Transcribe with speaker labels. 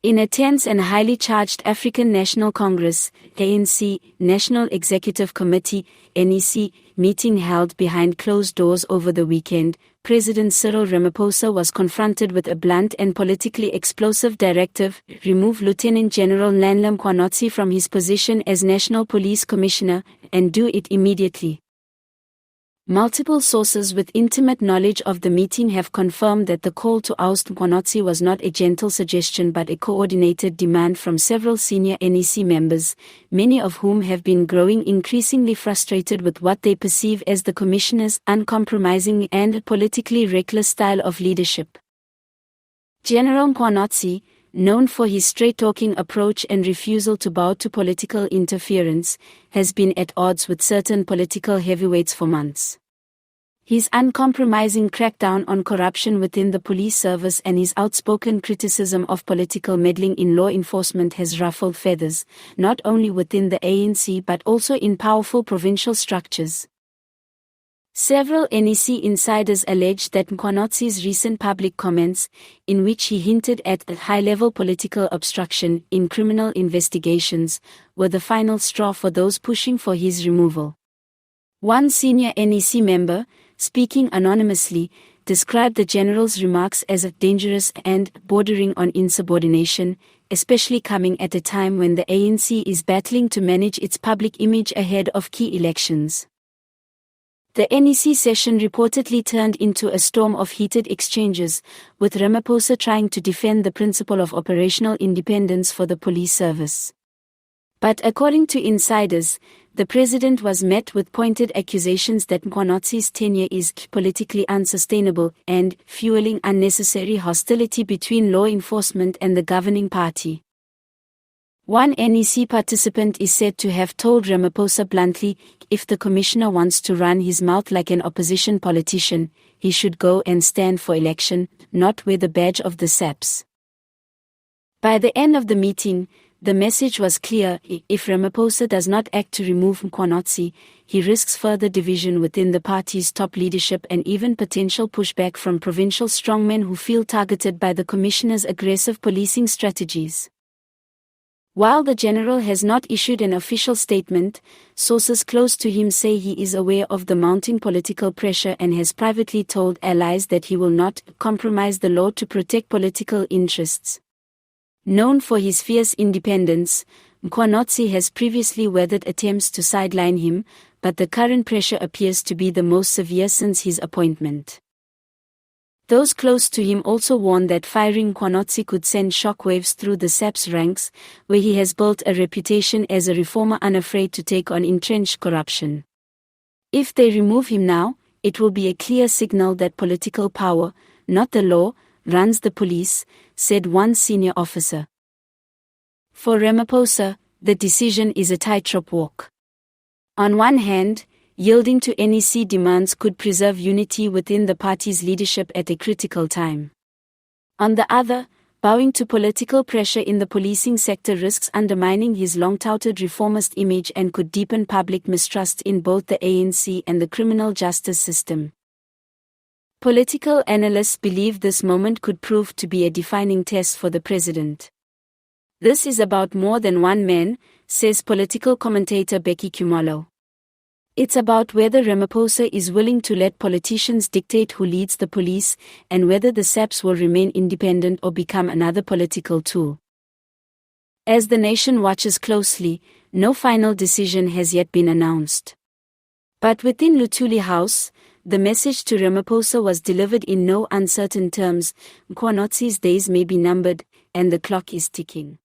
Speaker 1: In a tense and highly charged African National Congress, ANC, National Executive Committee, NEC, meeting held behind closed doors over the weekend, President Cyril Ramaphosa was confronted with a blunt and politically explosive directive: remove Lieutenant General Nhlanhla Mkhwanazi from his position as National Police Commissioner, and do it immediately. Multiple sources with intimate knowledge of the meeting have confirmed that the call to oust Mkhwanazi was not a gentle suggestion but a coordinated demand from several senior NEC members, many of whom have been growing increasingly frustrated with what they perceive as the Commissioner's uncompromising and politically reckless style of leadership. General Mkhwanazi, known for his straight-talking approach and refusal to bow to political interference, has been at odds with certain political heavyweights for months. His uncompromising crackdown on corruption within the police service and his outspoken criticism of political meddling in law enforcement has ruffled feathers, not only within the ANC but also in powerful provincial structures. Several NEC insiders allege that Mkhwanazi's recent public comments, in which he hinted at high-level political obstruction in criminal investigations, were the final straw for those pushing for his removal. One senior NEC member, speaking anonymously, described the general's remarks as dangerous and bordering on insubordination, especially coming at a time when the ANC is battling to manage its public image ahead of key elections. The NEC session reportedly turned into a storm of heated exchanges, with Ramaphosa trying to defend the principle of operational independence for the police service. But according to insiders, the president was met with pointed accusations that Mkhwanazi's tenure is politically unsustainable and fueling unnecessary hostility between law enforcement and the governing party. One NEC participant is said to have told Ramaphosa bluntly, if the commissioner wants to run his mouth like an opposition politician, he should go and stand for election, not wear the badge of the SAPS. By the end of the meeting, the message was clear: if Ramaphosa does not act to remove Mkhwanazi, he risks further division within the party's top leadership and even potential pushback from provincial strongmen who feel targeted by the commissioner's aggressive policing strategies. While the general has not issued an official statement, sources close to him say he is aware of the mounting political pressure and has privately told allies that he will not compromise the law to protect political interests. Known for his fierce independence, Mkhwanazi has previously weathered attempts to sideline him, but the current pressure appears to be the most severe since his appointment. Those close to him also warn that firing Mkhwanazi could send shockwaves through the SAPS ranks, where he has built a reputation as a reformer unafraid to take on entrenched corruption. If they remove him now, it will be a clear signal that political power, not the law, runs the police, said one senior officer. For Ramaphosa, the decision is a tightrope walk. On one hand, yielding to NEC demands could preserve unity within the party's leadership at a critical time. On the other, bowing to political pressure in the policing sector risks undermining his long-touted reformist image and could deepen public mistrust in both the ANC and the criminal justice system. Political analysts believe this moment could prove to be a defining test for the president. This is about more than one man, says political commentator Becky Kumalo. It's about whether Ramaphosa is willing to let politicians dictate who leads the police, and whether the SAPS will remain independent or become another political tool. As the nation watches closely, no final decision has yet been announced. But within Luthuli House, the message to Ramaphosa was delivered in no uncertain terms: Mkhwanazi's days may be numbered, and the clock is ticking.